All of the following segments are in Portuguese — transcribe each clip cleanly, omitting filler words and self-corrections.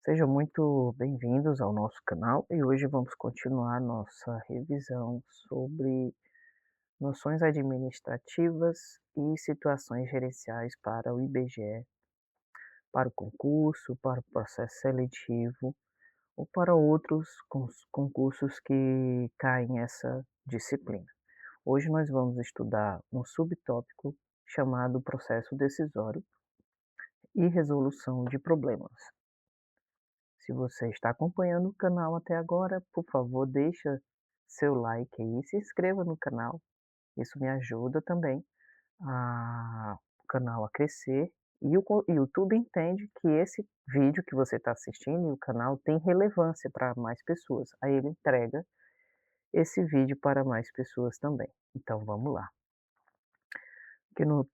Sejam muito bem-vindos ao nosso canal e hoje vamos continuar nossa revisão sobre noções administrativas e situações gerenciais para o IBGE, para o concurso, para o processo seletivo ou para outros concursos que caem nessa disciplina. Hoje nós vamos estudar um subtópico chamado processo decisório e resolução de problemas. Se você está acompanhando o canal até agora, por favor, deixa seu like aí, se inscreva no canal. Isso me ajuda também o canal a crescer e o YouTube entende que esse vídeo que você está assistindo e o canal tem relevância para mais pessoas. Aí ele entrega esse vídeo para mais pessoas também. Então vamos lá. Que no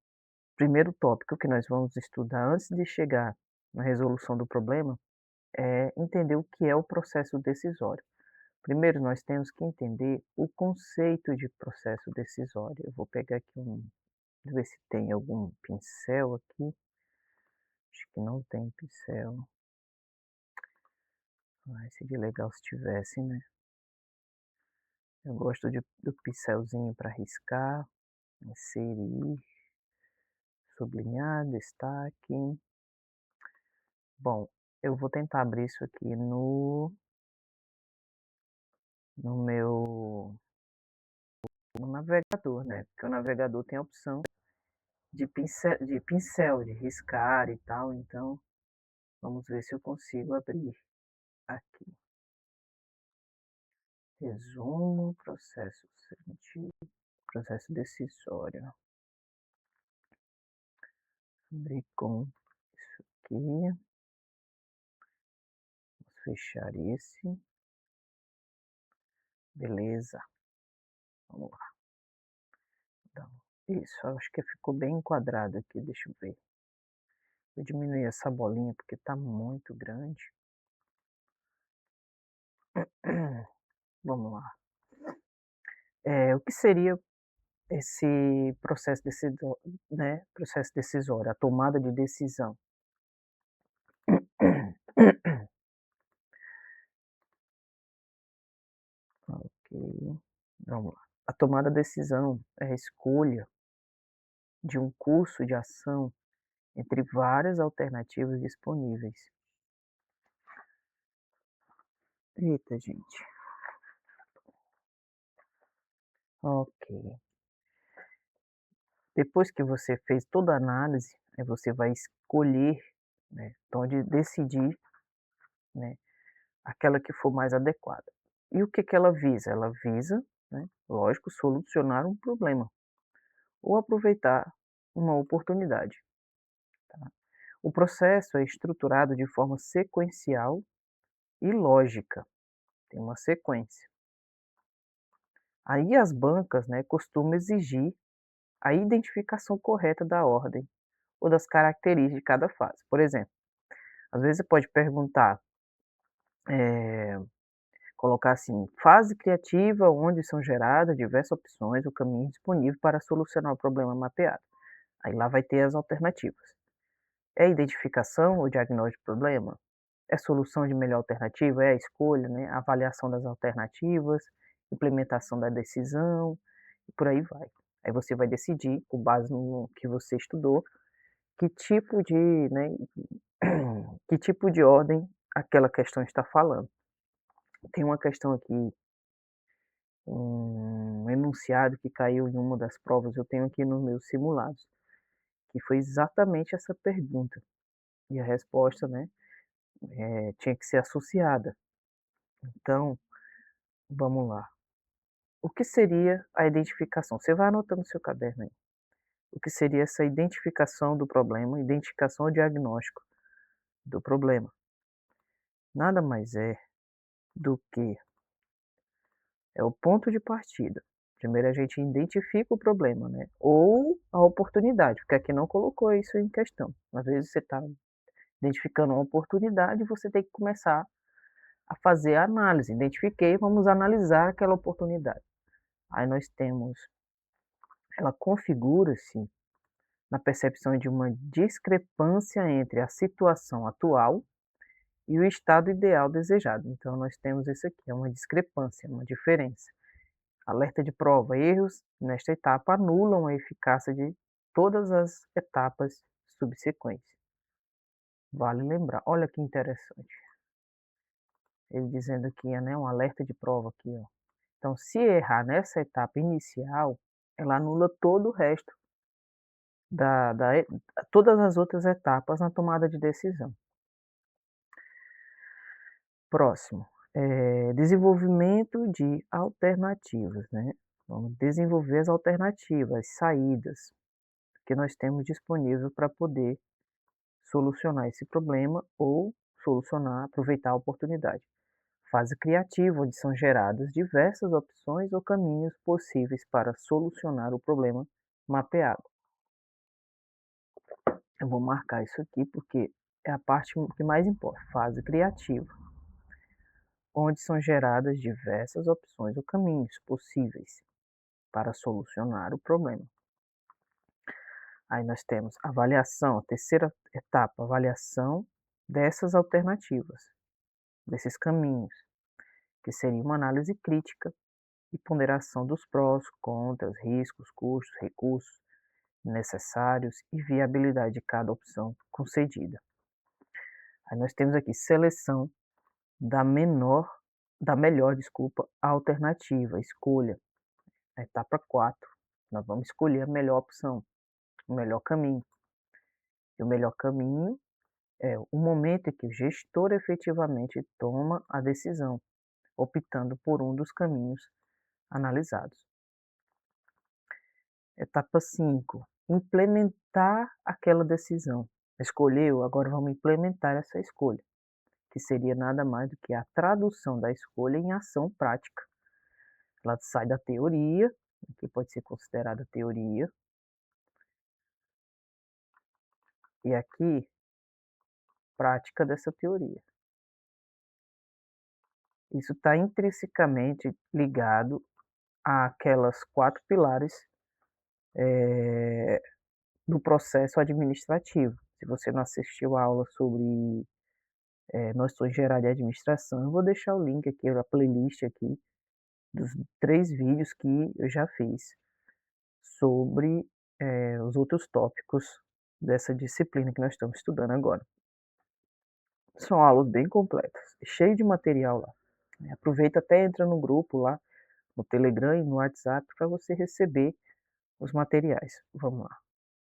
primeiro tópico que nós vamos estudar antes de chegar na resolução do problema é entender o que é o processo decisório. Primeiro, nós temos que entender o conceito de processo decisório. Eu vou pegar aqui ver se tem algum pincel aqui. Acho que não tem pincel. Ai, seria legal se tivesse, né? Eu gosto do pincelzinho para riscar, inserir, sublinhar, destaque. Bom, eu vou tentar abrir isso aqui no navegador, né? Porque o navegador tem a opção de riscar e tal, então vamos ver se eu consigo abrir aqui. Resumo, processo seletivo, processo decisório. Abrir com isso aqui. Vamos fechar esse. Beleza. Vamos lá. Então, isso, acho que ficou bem enquadrado aqui, deixa eu ver. Vou diminuir essa bolinha porque está muito grande. Vamos lá. O que seria esse processo decisório, né? Processo decisório, a tomada de decisão. Ok, vamos lá. A tomada de decisão é a escolha de um curso de ação entre várias alternativas disponíveis. Eita, gente. Ok. Depois que você fez toda a análise, aí você vai escolher, né, pode decidir, né, aquela que for mais adequada. E o que que ela visa? Ela visa, né, lógico, solucionar um problema ou aproveitar uma oportunidade. Tá? O processo é estruturado de forma sequencial e lógica, tem uma sequência. Aí as bancas, né, costumam exigir a identificação correta da ordem ou das características de cada fase. Por exemplo, às vezes você pode perguntar, eh, colocar assim, fase criativa onde são geradas diversas opções ou caminhos disponíveis para solucionar o problema mapeado. Aí lá vai ter as alternativas. É identificação ou diagnóstico de problema? É solução de melhor alternativa? É a escolha, né? A avaliação das alternativas, implementação da decisão, e por aí vai. Aí você vai decidir, com base no que você estudou, que tipo de, né, que tipo de ordem aquela questão está falando. Tem uma questão aqui, um enunciado que caiu em uma das provas, eu tenho aqui nos meus simulados, que foi exatamente essa pergunta. E a resposta, né, tinha que ser associada. Então, vamos lá. O que seria a identificação? Você vai anotando no seu caderno aí. O que seria essa identificação do problema, identificação ou diagnóstico do problema? Nada mais é do que o ponto de partida. Primeiro a gente identifica o problema, né? Ou a oportunidade, porque aqui não colocou isso em questão. Às vezes você está identificando uma oportunidade e você tem que começar a fazer a análise. Identifiquei, vamos analisar aquela oportunidade. Aí nós temos, ela configura-se na percepção de uma discrepância entre a situação atual e o estado ideal desejado. Então nós temos isso aqui, é uma discrepância, uma diferença. Alerta de prova: erros nesta etapa anulam a eficácia de todas as etapas subsequentes. Vale lembrar, olha que interessante, ele dizendo aqui, né, um alerta de prova aqui, ó. Então, se errar nessa etapa inicial, ela anula todo o resto da todas as outras etapas na tomada de decisão. Próximo, desenvolvimento de alternativas, né. Vamos desenvolver as alternativas, saídas que nós temos disponível para poder solucionar esse problema ou solucionar, aproveitar a oportunidade. Fase criativa, onde são geradas diversas opções ou caminhos possíveis para solucionar o problema mapeado. Eu vou marcar isso aqui porque é a parte que mais importa. Fase criativa, onde são geradas diversas opções ou caminhos possíveis para solucionar o problema. Aí nós temos avaliação, a terceira etapa, avaliação dessas alternativas, desses caminhos, que seria uma análise crítica e ponderação dos prós, contras, riscos, custos, recursos necessários e viabilidade de cada opção concedida. Aí nós temos aqui seleção da melhor, desculpa, alternativa, escolha, a etapa 4. Nós vamos escolher a melhor opção, o melhor caminho. E o melhor caminho é o momento em que o gestor efetivamente toma a decisão, optando por um dos caminhos analisados. Etapa 5, implementar aquela decisão. Escolheu, agora vamos implementar essa escolha, que seria nada mais do que a tradução da escolha em ação prática. Ela sai da teoria, que pode ser considerada teoria, e aqui, prática dessa teoria. Isso está intrinsecamente ligado àquelas 4 pilares do processo administrativo. Se você não assistiu a aula sobre noções gerais de administração, eu vou deixar o link aqui, a playlist aqui, dos 3 vídeos que eu já fiz sobre os outros tópicos dessa disciplina que nós estamos estudando agora. São aulas bem completas, cheio de material lá. Aproveita, até entra no grupo lá, no Telegram e no WhatsApp, para você receber os materiais. Vamos lá.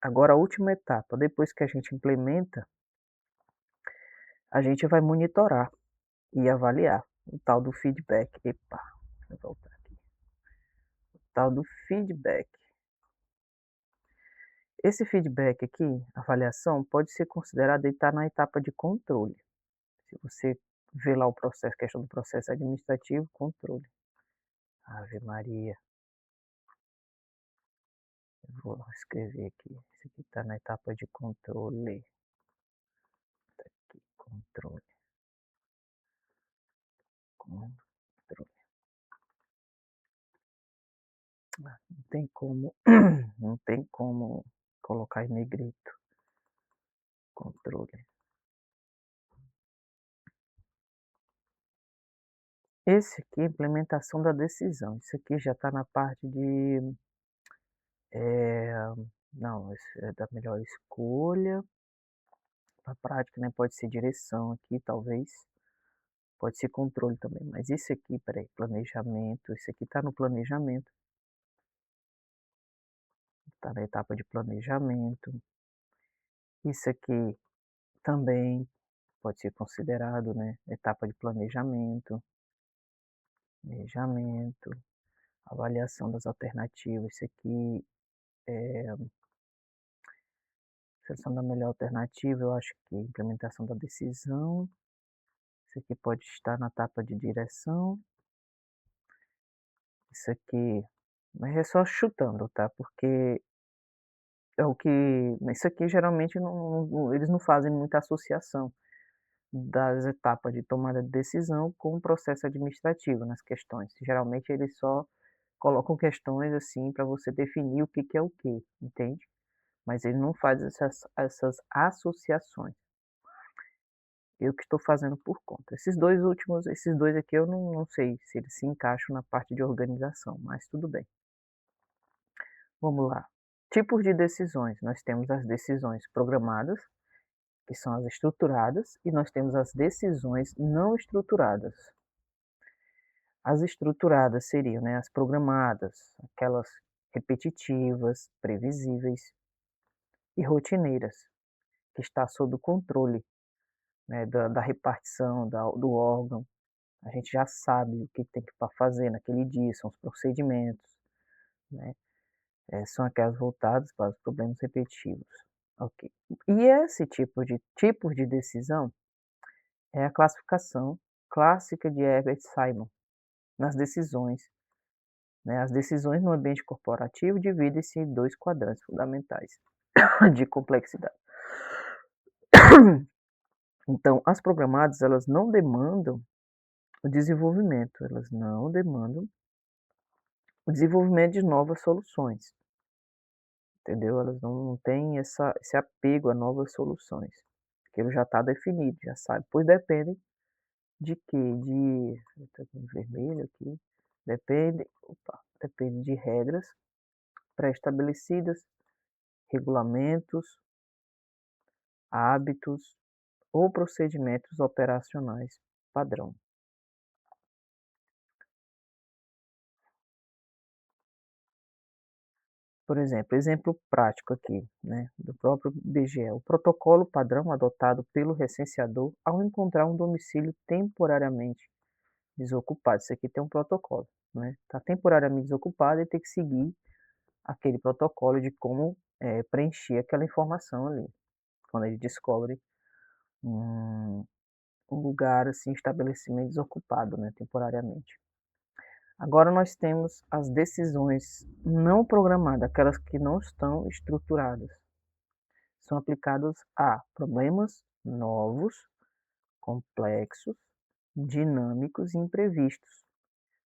Agora a última etapa, depois que a gente implementa, a gente vai monitorar e avaliar o tal do feedback. Epa, deixa eu voltar aqui. O tal do feedback. Esse feedback aqui, avaliação, pode ser considerado estar na etapa de controle. Se você vê lá o processo, questão do processo administrativo, controle. Ave Maria. Eu vou escrever aqui. Isso aqui está na etapa de controle. Tá aqui, controle. Controle. Não tem como, não tem como colocar em negrito. Controle. Esse aqui é a implementação da decisão. Isso aqui já está na parte de, eh, não, esse é da melhor escolha. A prática, né, pode ser direção aqui, talvez. Pode ser controle também, mas esse aqui, espera aí, planejamento, esse aqui está no planejamento. Está na etapa de planejamento. Isso aqui também pode ser considerado, né, etapa de planejamento. Planejamento, avaliação das alternativas. Isso aqui é seleção da melhor alternativa, eu acho que implementação da decisão. Isso aqui pode estar na etapa de direção. Isso aqui, mas é só chutando, tá? Porque é o que, isso aqui geralmente eles não fazem muita associação das etapas de tomada de decisão com o processo administrativo nas questões. Geralmente eles só colocam questões assim para você definir o que que é o que, entende? Mas ele não faz essas associações. Eu que estou fazendo por conta. Esses 2 aqui eu não sei se eles se encaixam na parte de organização, mas tudo bem. Vamos lá. Tipos de decisões. Nós temos as decisões programadas, que são as estruturadas, e nós temos as decisões não estruturadas. As estruturadas seriam, né, as programadas, aquelas repetitivas, previsíveis e rotineiras, que está sob o controle, né, da repartição do órgão. A gente já sabe o que tem que fazer naquele dia, são os procedimentos, né? São aquelas voltadas para os problemas repetitivos. Ok. E esse tipos de decisão é a classificação clássica de Herbert Simon nas decisões, né? As decisões no ambiente corporativo dividem-se em 2 quadrantes fundamentais de complexidade. Então, as programadas, elas não demandam o desenvolvimento, elas não demandam o desenvolvimento de novas soluções, entendeu? Elas não têm esse apego a novas soluções, aquilo já está definido, já sabe, pois dependem de quê? Tá com vermelho aqui, depende de regras pré-estabelecidas, regulamentos, hábitos ou procedimentos operacionais padrão. Por exemplo prático aqui, né, do próprio IBGE, o protocolo padrão adotado pelo recenseador ao encontrar um domicílio temporariamente desocupado. Isso aqui tem um protocolo, né? Está temporariamente desocupado e tem que seguir aquele protocolo de como preencher aquela informação ali, quando ele descobre um, um lugar, assim, estabelecimento desocupado, né, temporariamente. Agora nós temos as decisões não programadas, aquelas que não estão estruturadas. São aplicadas a problemas novos, complexos, dinâmicos e imprevistos,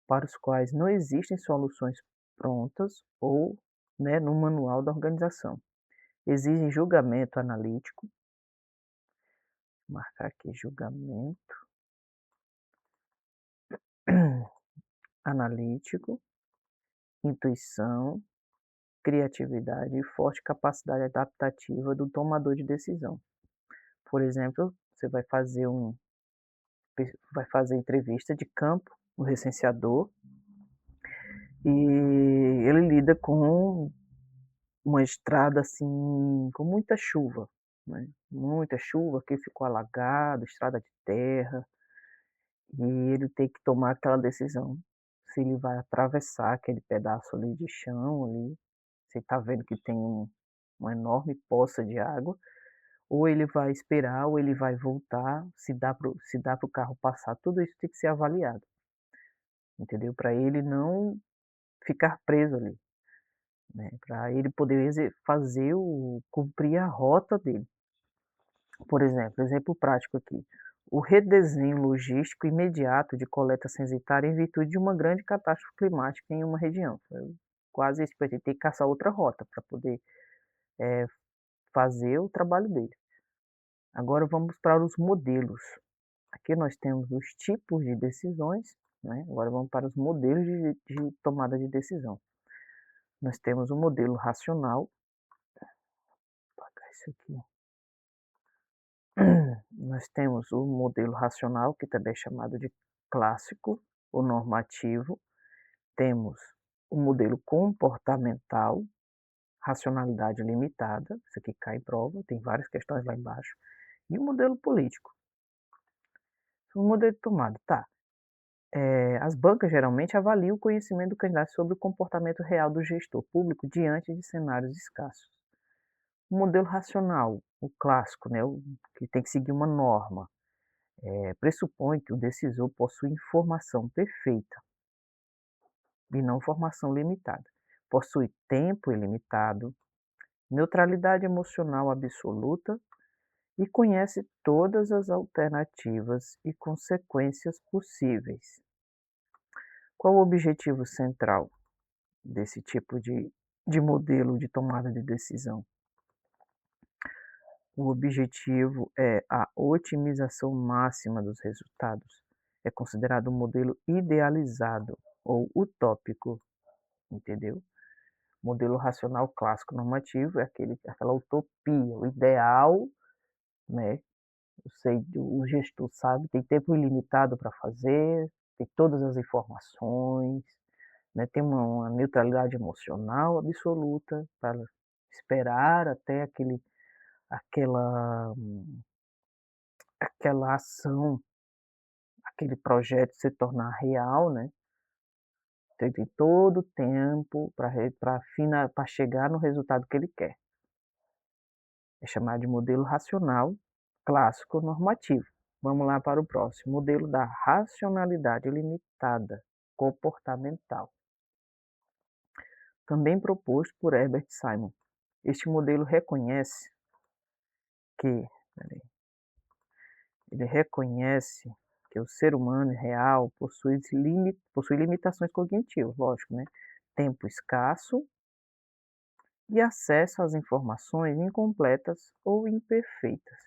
para os quais não existem soluções prontas ou, né, no manual da organização. Exigem julgamento analítico, marcar aqui julgamento analítico, intuição, criatividade e forte capacidade adaptativa do tomador de decisão. Por exemplo, você vai fazer entrevista de campo, o recenseador, e ele lida com uma estrada assim, com muita chuva, né? Muita chuva, que ficou alagado, estrada de terra, e ele tem que tomar aquela decisão. Se ele vai atravessar aquele pedaço ali de chão ali, você está vendo que tem uma enorme poça de água, ou ele vai esperar, ou ele vai voltar, se dá para o carro passar, tudo isso tem que ser avaliado, entendeu? Para ele não ficar preso ali, né? Para ele poder cumprir a rota dele. Por exemplo prático aqui, o redesenho logístico imediato de coleta censitária em virtude de uma grande catástrofe climática em uma região. Foi quase isso, ele tem que caçar outra rota para poder fazer o trabalho dele. Agora vamos para os modelos. Aqui nós temos os tipos de decisões, né? Agora vamos para os modelos de tomada de decisão. Nós temos o modelo racional. Vou apagar isso aqui. Nós temos o modelo racional, que também é chamado de clássico ou normativo. Temos o modelo comportamental, racionalidade limitada, isso aqui cai em prova, tem várias questões lá embaixo. E o modelo político. O modelo de tomada, tá. As bancas geralmente avaliam o conhecimento do candidato sobre o comportamento real do gestor público diante de cenários escassos. O modelo racional, o clássico, né, o que tem que seguir uma norma, pressupõe que o decisor possui informação perfeita e não formação limitada. Possui tempo ilimitado, neutralidade emocional absoluta e conhece todas as alternativas e consequências possíveis. Qual o objetivo central desse tipo de modelo de tomada de decisão? O objetivo é a otimização máxima dos resultados. É considerado um modelo idealizado ou utópico, entendeu? Modelo racional clássico normativo é aquela utopia, o ideal, né? Eu sei, o gestor sabe, tem tempo ilimitado para fazer, tem todas as informações, né? Tem uma neutralidade emocional absoluta para esperar até aquela, aquela ação, aquele projeto se tornar real, né? Então, ele tem todo o tempo para chegar no resultado que ele quer. É chamado de modelo racional clássico normativo. Vamos lá para o próximo, modelo da racionalidade limitada comportamental, também proposto por Herbert Simon. Este modelo reconhece que, ele reconhece que o ser humano real possui limitações cognitivas, lógico, né? Tempo escasso e acesso às informações incompletas ou imperfeitas.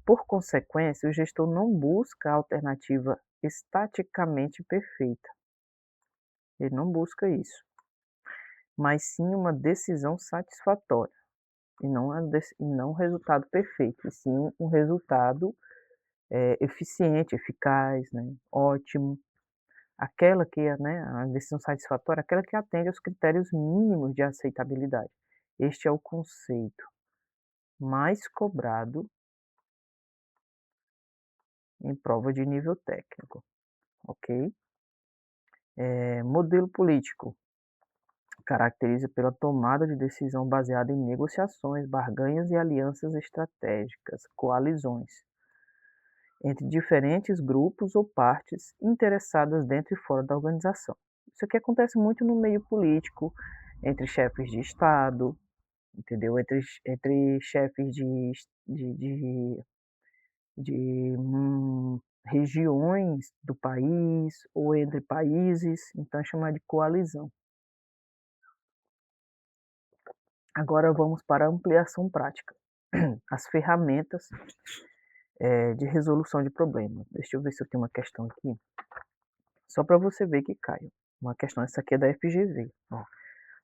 Por consequência, o gestor não busca a alternativa estaticamente perfeita. Ele não busca isso, mas sim uma decisão satisfatória, e não um resultado perfeito, e sim um resultado eficiente, eficaz, né, ótimo. Aquela que é, né, a decisão satisfatória, aquela que atende aos critérios mínimos de aceitabilidade. Este é o conceito mais cobrado em prova de nível técnico, ok? Modelo político caracteriza pela tomada de decisão baseada em negociações, barganhas e alianças estratégicas, coalizões, entre diferentes grupos ou partes interessadas dentro e fora da organização. Isso aqui acontece muito no meio político, entre chefes de Estado, entendeu? Entre chefes de regiões do país ou entre países, então é chamado de coalizão. Agora vamos para a ampliação prática. As ferramentas de resolução de problemas. Deixa eu ver se eu tenho uma questão aqui, só para você ver que cai. Uma questão, essa aqui é da FGV. Ó.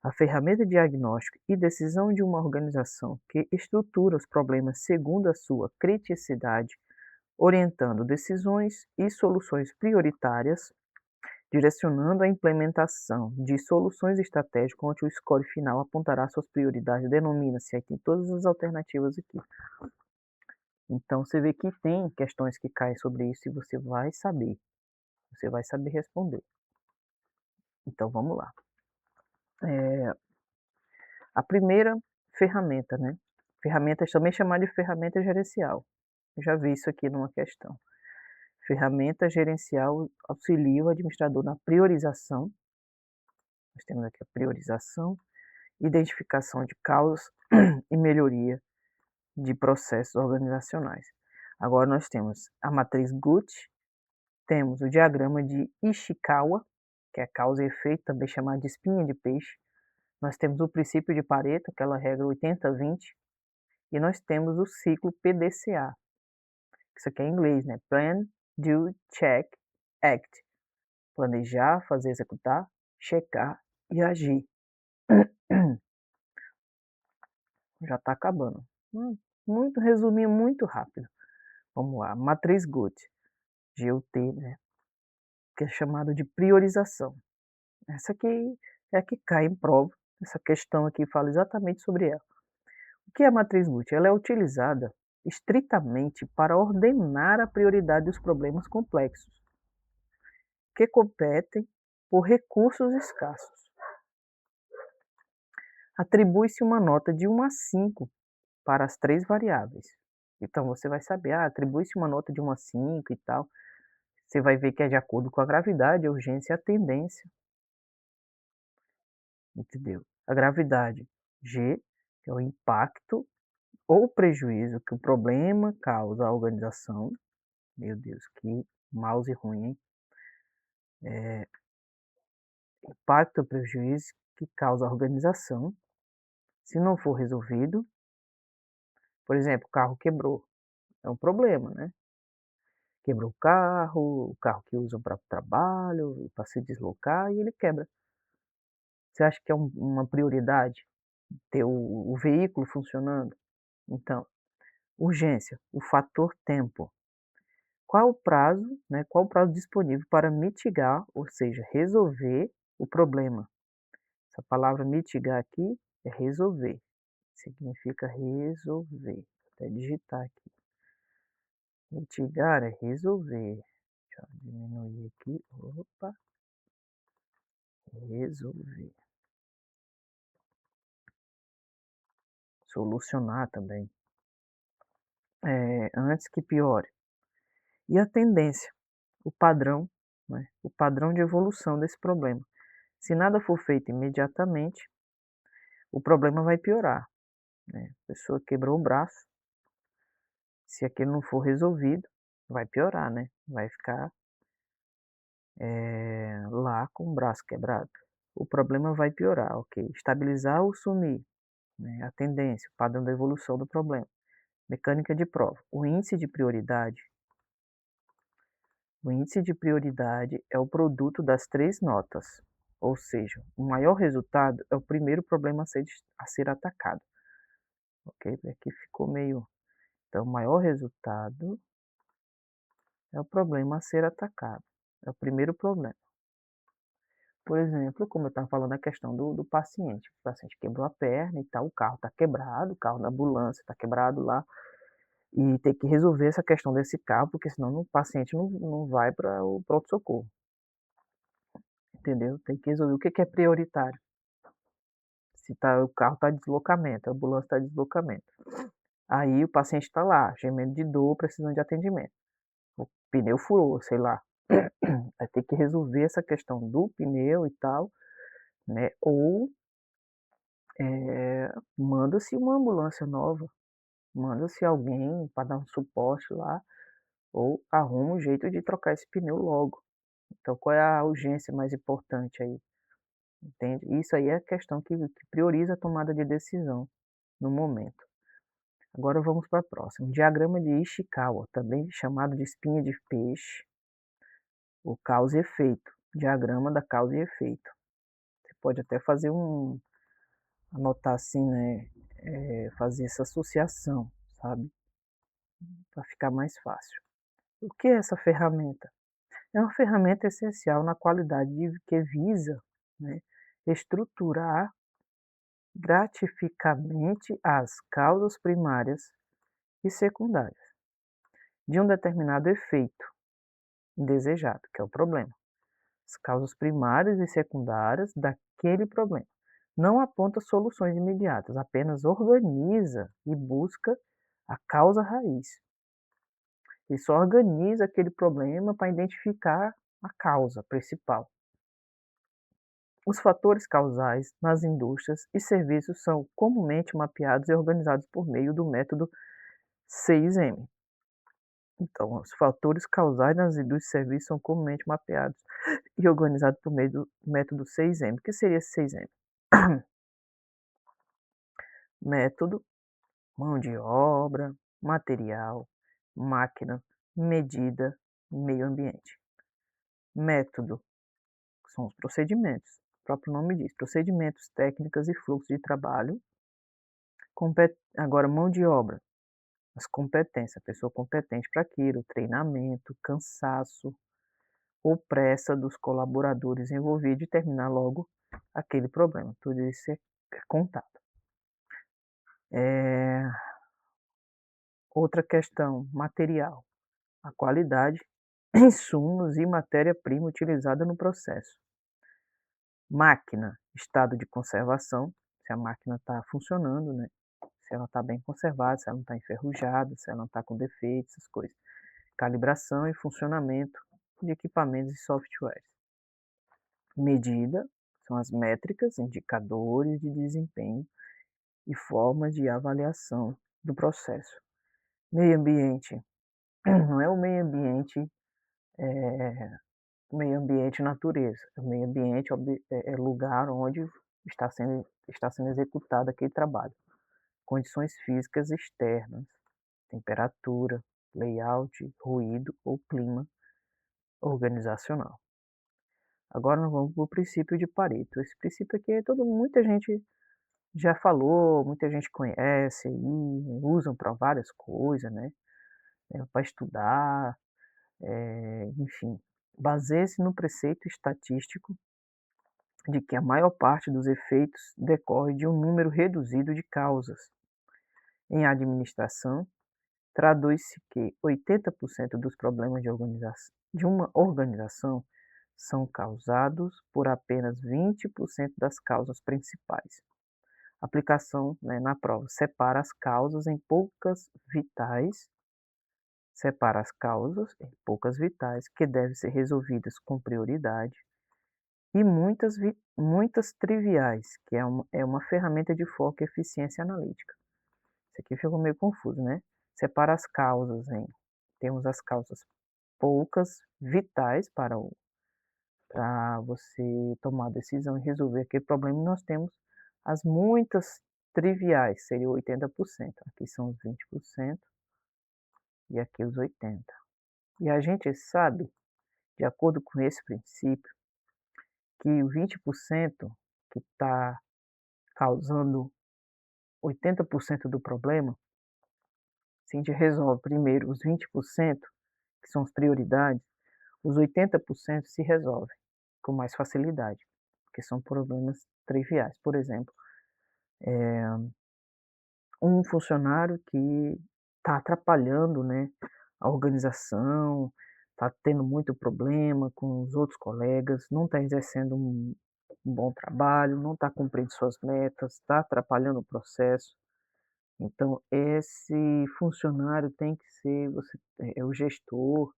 A ferramenta de diagnóstico e decisão de uma organização que estrutura os problemas segundo a sua criticidade, orientando decisões e soluções prioritárias, direcionando a implementação de soluções estratégicas, onde o score final apontará suas prioridades, denomina-se, aí tem todas as alternativas aqui. Então, você vê que tem questões que caem sobre isso e você vai saber responder. Então, vamos lá. A primeira ferramenta, né? Ferramenta também chamada de ferramenta gerencial. Eu já vi isso aqui numa questão. Ferramenta gerencial auxilia o administrador na priorização. Nós temos aqui a priorização, identificação de causas e melhoria de processos organizacionais. Agora nós temos a matriz Guth, temos o diagrama de Ishikawa, que é causa e efeito, também chamado de espinha de peixe. Nós temos o princípio de Pareto, aquela regra 80-20, e nós temos o ciclo PDCA. Isso aqui é em inglês, né? Plan, Do, Check, Act. Planejar, fazer, executar, checar e agir. Já está acabando. Muito resuminho, muito rápido. Vamos lá. Matriz Guth, GUT, né? Que é chamado de priorização. Essa aqui é a que cai em prova. Essa questão aqui fala exatamente sobre ela. O que é a matriz Guth? Ela é utilizada estritamente para ordenar a prioridade dos problemas complexos que competem por recursos escassos. Atribui-se uma nota de 1 a 5 para as 3 variáveis. Então você vai saber, atribui-se uma nota de 1 a 5 e tal. Você vai ver que é de acordo com a gravidade, a urgência e a tendência. Entendeu? A gravidade, G, que é o impacto ou prejuízo que o problema causa à organização. Meu Deus, que mouse ruim, hein? Impacto ou prejuízo que causa à organização, se não for resolvido. Por exemplo, o carro quebrou, é um problema, né. Quebrou o carro que usam para o trabalho, para se deslocar e ele quebra. Você acha que é uma prioridade ter o veículo funcionando? Então, urgência, o fator tempo. Qual o prazo, né, qual o prazo disponível para mitigar, ou seja, resolver o problema? Essa palavra mitigar aqui é resolver, significa resolver. Vou até digitar aqui. Mitigar é resolver. Deixa eu diminuir aqui. Opa, resolver. Solucionar também. Antes que piore. E a tendência, o padrão, né, o padrão de evolução desse problema. Se nada for feito imediatamente, o problema vai piorar, né. A pessoa quebrou o braço, se aquilo não for resolvido, vai piorar, né, vai ficar, lá com o braço quebrado. O problema vai piorar, ok. Estabilizar ou sumir, né, a tendência, o padrão da evolução do problema. Mecânica de prova. O índice de prioridade é o produto das 3 notas, ou seja, o maior resultado é o primeiro problema a ser atacado, ok? Aqui ficou meio então o maior resultado é o problema a ser atacado, é o primeiro problema. Por exemplo, como eu estava falando a questão do paciente, o paciente quebrou a perna e tal, o carro está quebrado, o carro da ambulância está quebrado lá, e tem que resolver essa questão desse carro, porque senão o paciente não vai para o pronto-socorro. Entendeu? Tem que resolver o que que é prioritário. Se tá o carro está em deslocamento, a ambulância está em deslocamento. Aí o paciente está lá, gemendo de dor, precisando de atendimento. O pneu furou, sei lá. Vai ter que resolver essa questão do pneu e tal, né, ou, manda-se uma ambulância nova, manda-se alguém para dar um suporte lá, ou arruma um jeito de trocar esse pneu logo. Então qual é a urgência mais importante aí, entende? Isso aí é a questão que prioriza a tomada de decisão no momento. Agora vamos para a próxima. Diagrama de Ishikawa, também chamado de espinha de peixe, o causa e efeito. Diagrama da causa e efeito. Você pode até anotar assim, né? Fazer essa associação, sabe? Para ficar mais fácil. O que é essa ferramenta? É uma ferramenta essencial na qualidade que visa, né, estruturar gratificamente as causas primárias e secundárias de um determinado efeito indesejado, que é o problema. As causas primárias e secundárias daquele problema. Não aponta soluções imediatas, apenas organiza e busca a causa raiz. E só organiza aquele problema para identificar a causa principal. Os fatores causais nas indústrias e serviços são comumente mapeados e organizados por meio do método 6M. Então, os fatores causais nas indústrias e serviços são comumente mapeados e organizados por meio do método 6M. O que seria esse 6M? Método, mão de obra, material, máquina, medida, meio ambiente. Método, que são os procedimentos. O próprio nome diz, procedimentos, técnicas e fluxo de trabalho. Agora, mão de obra, as competências, a pessoa competente para aquilo, treinamento, cansaço ou pressa dos colaboradores envolvidos de terminar logo aquele problema. Tudo isso é contado. Outra questão, material, a qualidade, insumos e matéria-prima utilizada no processo. Máquina, estado de conservação, se a máquina está funcionando, né? Se ela está bem conservada, se ela não está enferrujada, se ela não está com defeitos, essas coisas. Calibração e funcionamento de equipamentos e softwares. Medida, são as métricas, indicadores de desempenho e formas de avaliação do processo. Meio ambiente, não é o meio ambiente natureza, o meio ambiente é lugar onde está sendo executado aquele trabalho. condições físicas externas, temperatura, layout, ruído ou clima organizacional. Agora nós vamos para o princípio de Pareto. Esse princípio aqui muita gente já falou, muita gente conhece aí, usam para várias coisas, né? Para estudar, enfim. Baseia-se no preceito estatístico de que a maior parte dos efeitos decorre de um número reduzido de causas. Em administração, traduz-se que 80% dos problemas de uma organização são causados por apenas 20% das causas principais. Aplicação, né, na prova, separa as causas em poucas vitais que devem ser resolvidas com prioridade e muitas triviais, que é uma ferramenta de foco e eficiência analítica. Isso aqui ficou meio confuso, né? Separa as causas em. Temos as causas poucas vitais para você tomar a decisão e resolver aquele problema. E nós temos as muitas triviais, seria 80%. Aqui são os 20% e aqui os 80%. E a gente sabe, de acordo com esse princípio, que o 20% que está causando 80% do problema, se a gente resolve primeiro os 20%, que são as prioridades, os 80% se resolvem com mais facilidade, porque são problemas triviais. Por exemplo, um funcionário que está atrapalhando, né, a organização, está tendo muito problema com os outros colegas, não está exercendo um bom trabalho, não está cumprindo suas metas, está atrapalhando o processo. Então, esse funcionário tem que ser, o gestor,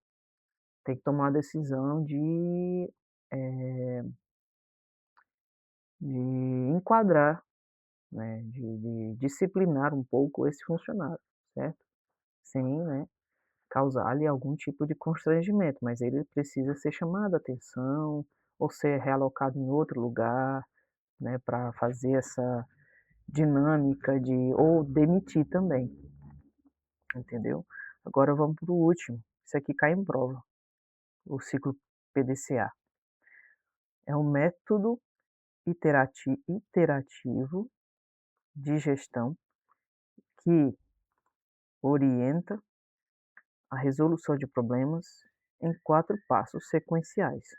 tem que tomar a decisão de enquadrar, né, de disciplinar um pouco esse funcionário, certo? Sem, né, causar-lhe algum tipo de constrangimento, mas ele precisa ser chamado a atenção ou ser realocado em outro lugar, né, para fazer essa dinâmica ou demitir também, entendeu? Agora vamos para o último, isso aqui cai em prova, o ciclo PDCA. É um método iterativo de gestão que orienta a resolução de problemas em 4 passos sequenciais.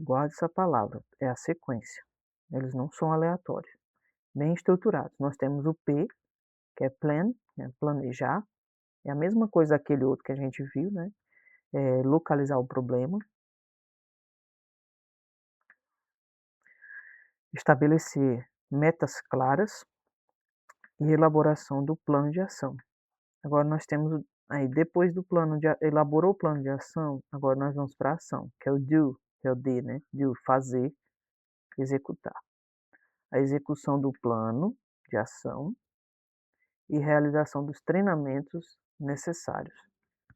Guarde essa palavra, é a sequência. Eles não são aleatórios, bem estruturados. Nós temos o P, que é plan, planejar. É a mesma coisa daquele outro que a gente viu, né? Localizar o problema. Estabelecer metas claras e elaboração do plano de ação. Agora nós temos aí, depois do elaborou o plano de ação, agora nós vamos para a ação, que é o do, que é o D, né? Do, fazer, executar. A execução do plano de ação e realização dos treinamentos necessários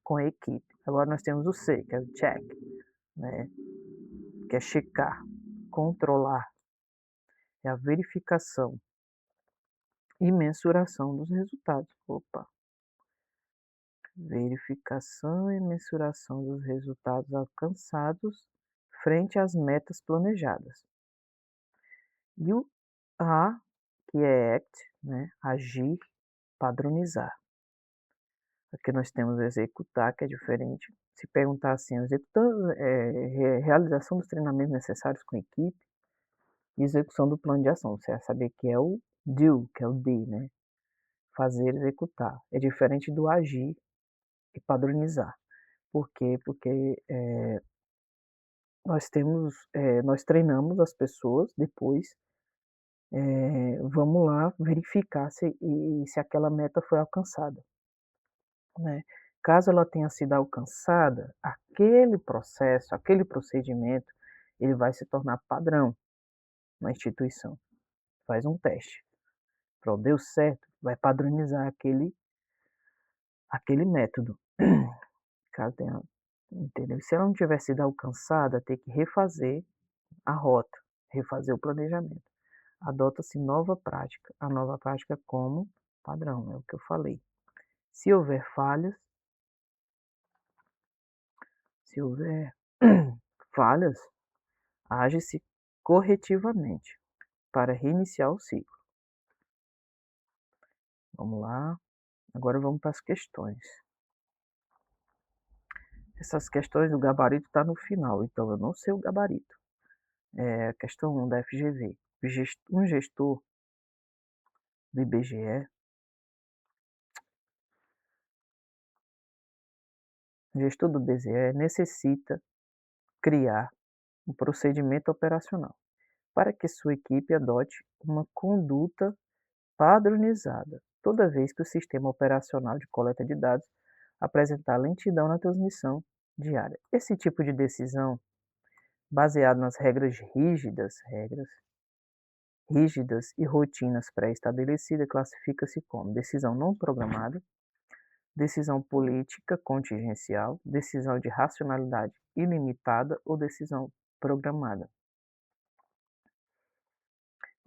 com a equipe. Agora nós temos o C, que é o check, né? Que é checar, controlar, é a verificação e mensuração dos resultados. Opa! Verificação e mensuração dos resultados alcançados frente às metas planejadas. E o A, que é act, né? Agir, padronizar. Aqui nós temos executar, que é diferente. Se perguntar assim, realização dos treinamentos necessários com a equipe e execução do plano de ação. Você vai saber que é o do, que é o D, né? Fazer, executar. É diferente do agir e padronizar. Por quê? Porque nós treinamos as pessoas, depois vamos lá verificar se aquela meta foi alcançada, né? Caso ela tenha sido alcançada, aquele processo, aquele procedimento, ele vai se tornar padrão na instituição. Faz um teste. Pronto, deu certo, vai padronizar aquele método. Caso tenha, entendeu? Se ela não tiver sido alcançada, tem que refazer a rota, refazer o planejamento. adota-se nova prática. A nova prática como padrão, é o que eu falei. Se houver falhas, se houver falhas, age-se corretivamente para reiniciar o ciclo. Vamos lá, agora vamos para as questões. Essas questões do gabarito está no final, então eu não sei o gabarito. Questão 1 da FGV. Um gestor do IBGE, o gestor do BZE necessita criar um procedimento operacional para que sua equipe adote uma conduta padronizada toda vez que o sistema operacional de coleta de dados apresentar lentidão na transmissão diária. Esse tipo de decisão, baseado nas regras rígidas e rotinas pré-estabelecidas, classifica-se como decisão não programada, decisão política contingencial, decisão de racionalidade ilimitada ou decisão programada.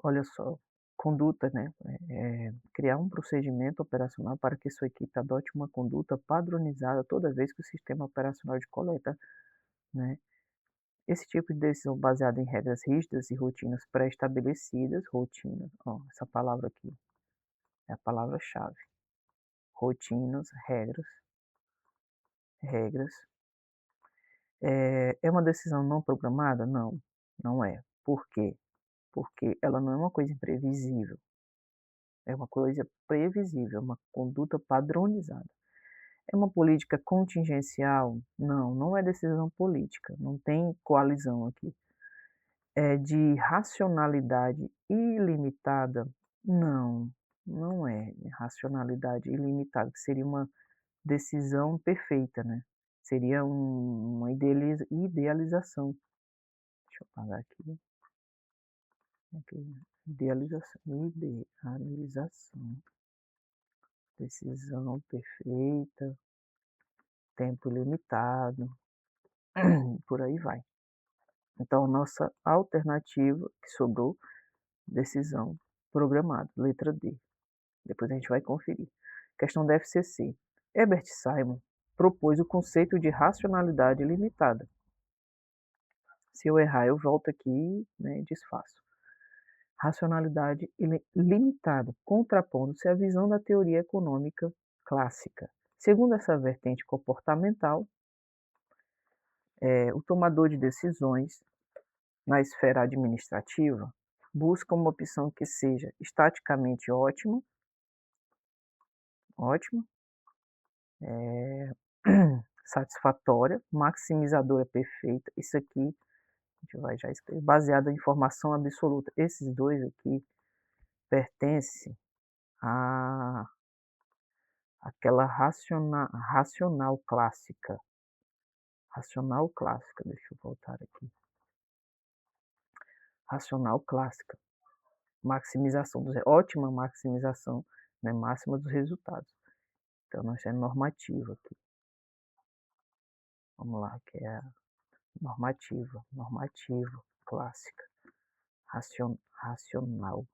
Olha só, conduta, né? Criar um procedimento operacional para que sua equipe adote uma conduta padronizada toda vez que o sistema operacional de coleta, né? Esse tipo de decisão baseada em regras rígidas e rotinas pré-estabelecidas, rotina, ó, essa palavra aqui é a palavra-chave. Rotinas, regras. É uma decisão não programada? Não, não é. Por quê? Porque ela não é uma coisa imprevisível, é uma coisa previsível, é uma conduta padronizada. É uma política contingencial? Não, não é decisão política, não tem coalizão aqui. É de racionalidade ilimitada? Não, não é racionalidade ilimitada, que seria uma decisão perfeita, né? Seria uma idealização. Deixa eu apagar aqui. Idealização. Decisão perfeita, tempo limitado, por aí vai. Então, nossa alternativa que sobrou, decisão programada, letra D. Depois a gente vai conferir. Questão da FCC. Herbert Simon propôs o conceito de racionalidade limitada. Se eu errar, eu volto aqui, né, e desfaço. Racionalidade limitada, contrapondo-se à visão da teoria econômica clássica. Segundo essa vertente comportamental, o tomador de decisões na esfera administrativa busca uma opção que seja estaticamente ótima, satisfatória, maximizadora perfeita. Isso aqui a gente vai já explicar. Baseada em informação absoluta. Esses dois aqui pertencem à aquela racional clássica. Racional clássica, deixa eu voltar aqui. Racional clássica. Ótima maximização, né, máxima dos resultados. Então, nós temos normativa aqui. Vamos lá, que é a normativa clássica, racional.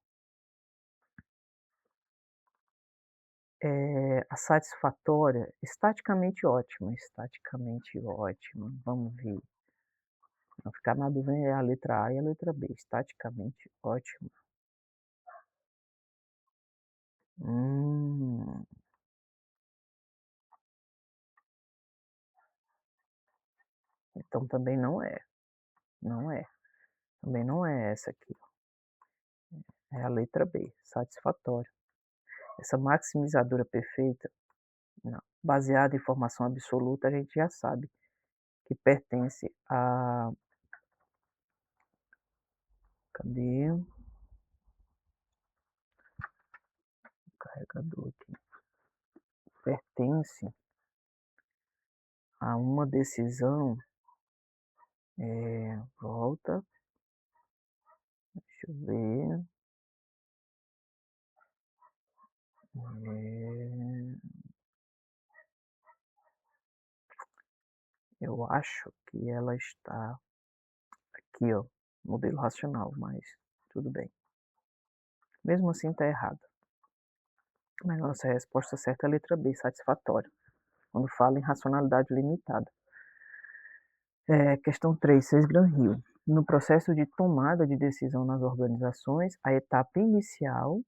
A satisfatória, estaticamente ótima, vamos ver. Não ficar na dúvida é a letra A e a letra B, estaticamente ótima. Hum, então também não é, também não é essa aqui, é a letra B, satisfatória. Essa maximizadora perfeita, não. Baseada em informação absoluta, a gente já sabe que pertence a, cadê o carregador aqui? Pertence a uma decisão, volta, deixa eu ver, eu acho que ela está aqui, ó, modelo racional, mas tudo bem. Mesmo assim está errado. Mas nossa resposta certa é a letra B, satisfatório, quando fala em racionalidade limitada. Questão 3, 6 Gran Rio. No processo de tomada de decisão nas organizações, a etapa inicial,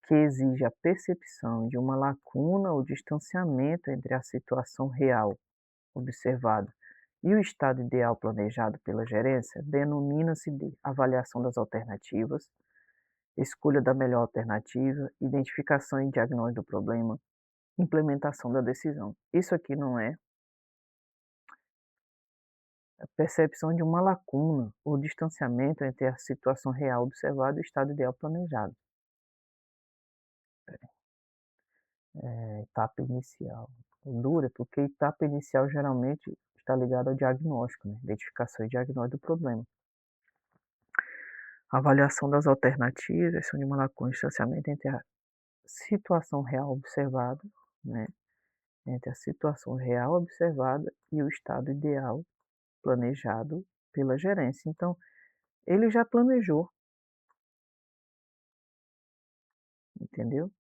que exige a percepção de uma lacuna ou distanciamento entre a situação real observada e o estado ideal planejado pela gerência, denomina-se de avaliação das alternativas, escolha da melhor alternativa, identificação e diagnóstico do problema, implementação da decisão. Isso aqui não é a percepção de uma lacuna ou distanciamento entre a situação real observada e o estado ideal planejado. Etapa inicial. Dura, porque etapa inicial geralmente está ligada ao diagnóstico, né? Identificação e diagnóstico do problema. Avaliação das alternativas são de uma lacuna e distanciamento entre a situação real observada, né? Entre a situação real observada e o estado ideal planejado pela gerência. Então, ele já planejou, entendeu?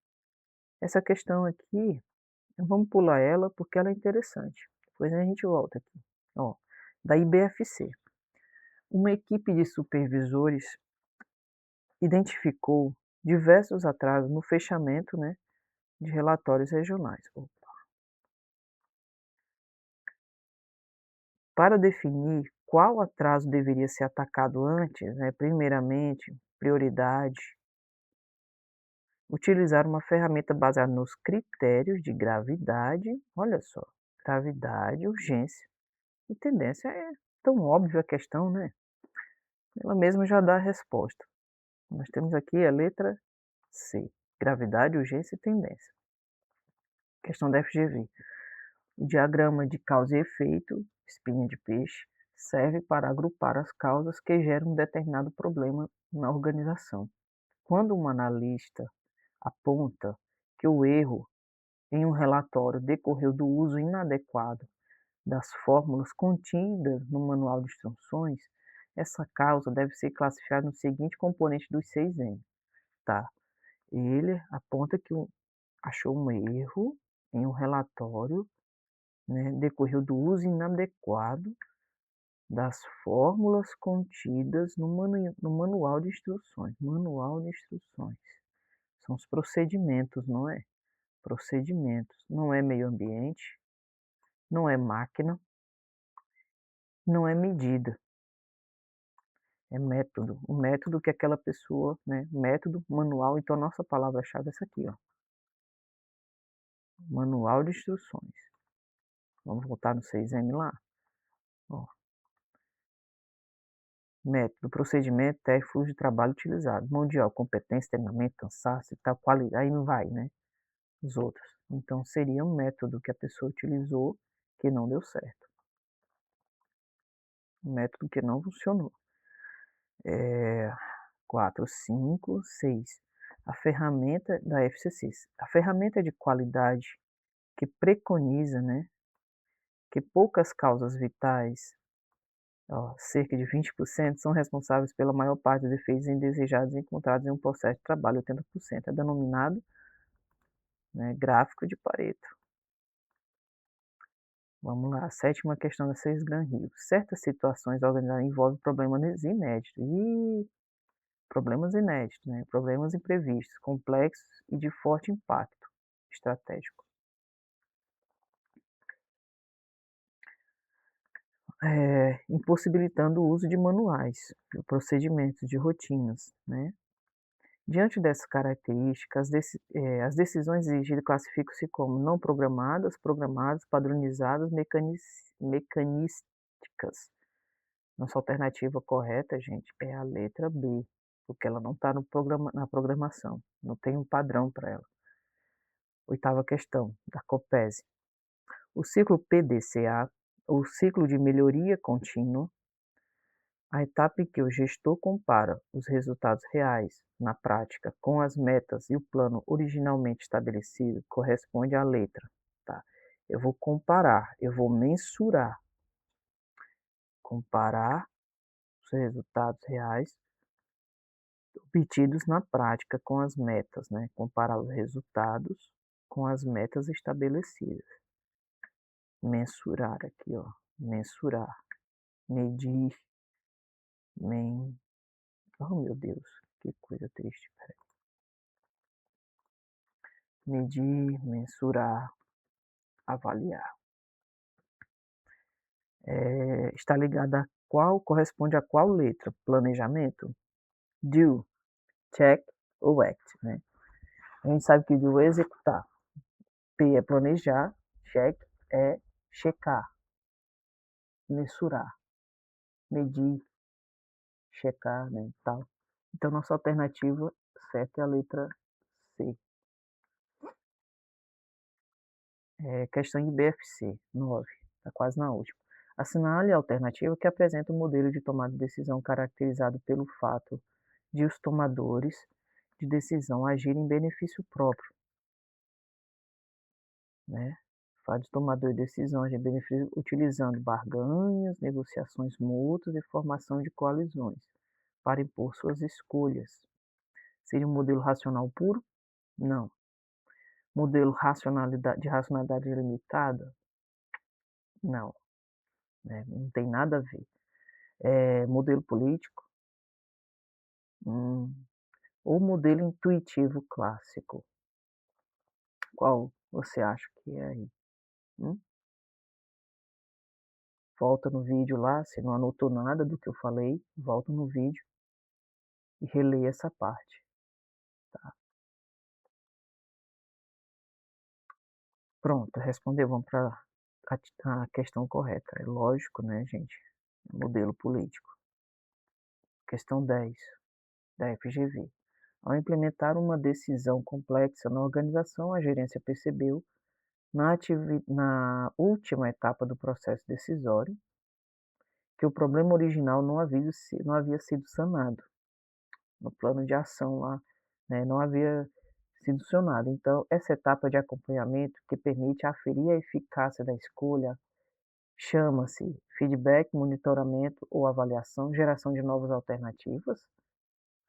Essa questão aqui, vamos pular ela porque ela é interessante. Depois a gente volta aqui. Ó, da IBFC. Uma equipe de supervisores identificou diversos atrasos no fechamento, né, de relatórios regionais. Para definir qual atraso deveria ser atacado antes, né, primeiramente, prioridade, utilizar uma ferramenta baseada nos critérios de gravidade, olha só, gravidade, urgência e tendência. É tão óbvia a questão, né? Ela mesma já dá a resposta. Nós temos aqui a letra C, gravidade, urgência e tendência. Questão da FGV. O diagrama de causa e efeito, espinha de peixe, serve para agrupar as causas que geram um determinado problema na organização. Quando um analista aponta que o erro em um relatório decorreu do uso inadequado das fórmulas contidas no manual de instruções, essa causa deve ser classificada no seguinte componente dos 6N. Tá? Ele aponta que achou um erro em um relatório, né, decorreu do uso inadequado das fórmulas contidas no manual de instruções. Manual de instruções. São os procedimentos, não é? Procedimentos. Não é meio ambiente, não é máquina, não é medida. É método. O método que aquela pessoa, né? Método, manual. Então, a nossa palavra-chave é essa aqui, ó. Manual de instruções. Vamos voltar no 6M lá. Ó. Método, procedimento, técnica, fluxo de trabalho utilizado. Mão de obra, competência, treinamento, cansaço e tal, qualidade. Aí não vai, né? Os outros. Então, seria um método que a pessoa utilizou que não deu certo. Um método que não funcionou. 4, 5, 6. A ferramenta da FCC. A ferramenta de qualidade que preconiza, né, que poucas causas vitais, ó, cerca de 20%, são responsáveis pela maior parte dos efeitos indesejados encontrados em um processo de trabalho, 80%. É denominado, né, gráfico de Pareto. Vamos lá, a sétima questão da 6 Gran Rio. Certas situações organizadas envolvem problemas inéditos. Problemas inéditos, né? Problemas imprevistos, complexos e de forte impacto estratégico. Impossibilitando o uso de manuais, procedimentos, de rotinas, né? Diante dessas características, as decisões exigidas classificam-se como não programadas, programadas, padronizadas, mecanísticas. Nossa alternativa correta, gente, é a letra B, porque ela não está na programação, não tem um padrão para ela. Oitava questão, da COPESE. O ciclo PDCA, o ciclo de melhoria contínua, a etapa em que o gestor compara os resultados reais na prática com as metas e o plano originalmente estabelecido, corresponde à letra. Tá? Eu vou comparar, eu vou mensurar. Comparar os resultados reais obtidos na prática com as metas, né, comparar os resultados com as metas estabelecidas. Mensurar aqui, ó, mensurar, medir, men oh meu Deus, que coisa triste, espera medir, mensurar, avaliar. Está ligada a qual corresponde a qual letra? Planejamento? Do, check ou act, né. A gente sabe que do é executar, P é planejar, check é checar, mensurar, medir, checar, né, tal. Então nossa alternativa certa é a letra C. Questão de BFC, 9, está quase na última. Assinale a alternativa que apresenta o modelo de tomada de decisão caracterizado pelo fato de os tomadores de decisão agirem em benefício próprio, né. Fato de tomador de decisão agir em benefício utilizando barganhas, negociações mútuas e formação de coalizões para impor suas escolhas. Seria um modelo racional puro? Não. Modelo racionalidade limitada? Não, né, não tem nada a ver. Modelo político? Hum. Ou modelo intuitivo clássico? Qual você acha que é aí? Hum? Volta no vídeo lá, se não anotou nada do que eu falei, volta no vídeo e relê essa parte, tá. Pronto, respondeu, vamos para a questão correta. É lógico, né, gente, modelo político. Questão 10 da FGV. Ao implementar uma decisão complexa na organização, a gerência percebeu, na última etapa do processo decisório, que o problema original não havia sido sanado. No plano de ação lá, né, não havia sido sanado. Então, essa etapa de acompanhamento que permite aferir a eficácia da escolha chama-se feedback, monitoramento ou avaliação, geração de novas alternativas,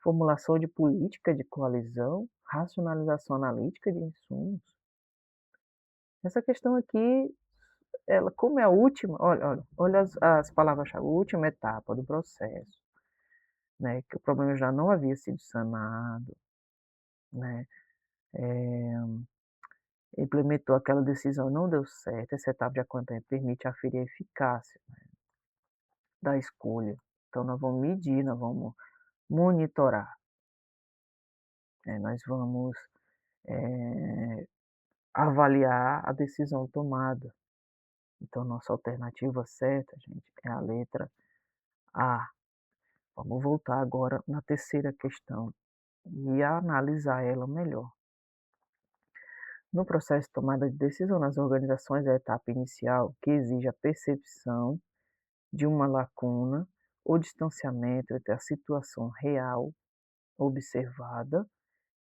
formulação de política de coalizão, racionalização analítica de insumos. Essa questão aqui, ela como é a última, olha as palavras-chave, última etapa do processo, né, que o problema já não havia sido sanado, né, implementou aquela decisão, não deu certo, essa etapa de acompanhamento permite aferir a eficácia da escolha. Então nós vamos medir, nós vamos monitorar, né, nós vamos, avaliar a decisão tomada. Então nossa alternativa certa, gente, é a letra A. Vamos voltar agora na terceira questão e analisar ela melhor. No processo de tomada de decisão nas organizações, a etapa inicial, que exige a percepção de uma lacuna ou distanciamento entre a situação real observada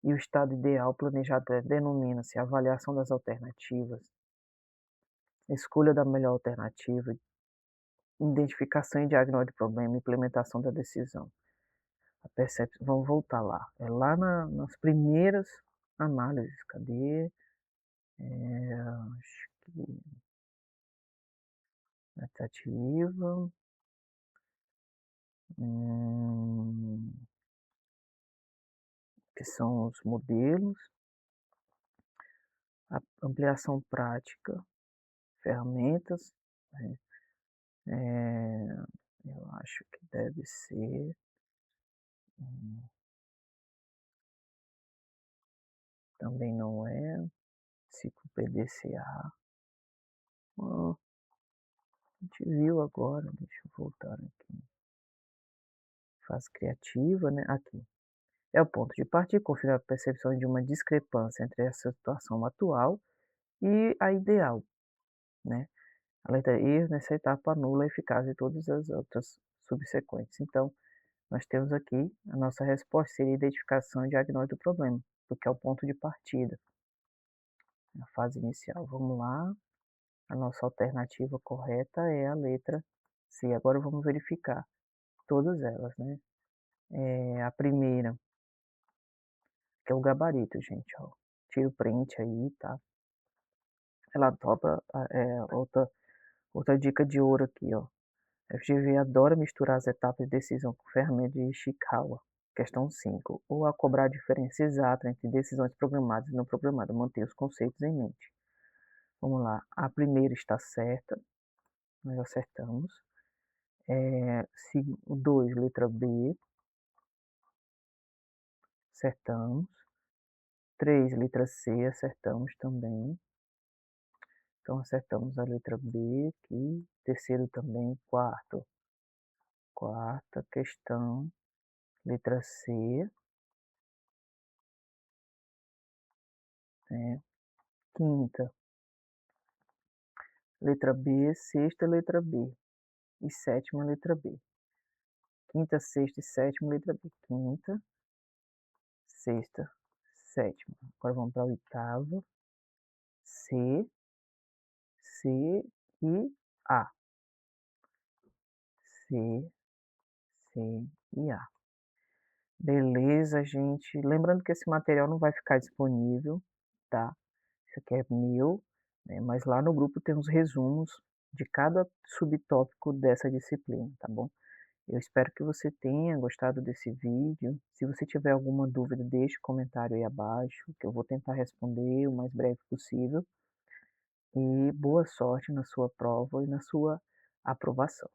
e o estado ideal planejado, denomina-se avaliação das alternativas, escolha da melhor alternativa, identificação e diagnóstico de problema, implementação da decisão. Vamos voltar lá. É lá nas primeiras análises. Cadê? Acho que tratativa. Que são os modelos, a ampliação prática, ferramentas, né? Eu acho que deve ser, também não é, ciclo PDCA. A gente viu agora, deixa eu voltar aqui. Fase criativa, né? Aqui. É o ponto de partida, confirma a percepção de uma discrepância entre essa situação atual e a ideal, né? A letra E, nessa etapa, anula a eficácia de todas as outras subsequentes. Então, nós temos aqui a nossa resposta seria identificação e diagnóstico do problema, porque é o ponto de partida, a fase inicial. Vamos lá, a nossa alternativa correta é a letra C. Agora vamos verificar todas elas, né? A primeira, aqui é o gabarito, gente, ó. Tira o print aí, tá. Ela topa, outra dica de ouro aqui, ó. FGV adora misturar as etapas de decisão com ferramenta de Ishikawa. Questão 5. Ou a cobrar a diferença exata entre decisões programadas e não programadas. Manter os conceitos em mente. Vamos lá. A primeira está certa. Nós acertamos. 2, letra B. Acertamos. 3, letra C. Acertamos também. Então, acertamos a letra B aqui. Terceiro também. Quarta questão. Letra C. Né? Quinta. Letra B, sexta, letra B. E sétima, letra B. Quinta, sexta e sétima, letra B. Quinta, sexta, sétima. Agora vamos para a oitava. C, C e A. C, C e A. Beleza, gente. Lembrando que esse material não vai ficar disponível, tá? Isso aqui é meu, né? Mas lá no grupo tem os resumos de cada subtópico dessa disciplina, tá bom? Eu espero que você tenha gostado desse vídeo. Se você tiver alguma dúvida, deixe um comentário aí abaixo, que eu vou tentar responder o mais breve possível. E boa sorte na sua prova e na sua aprovação.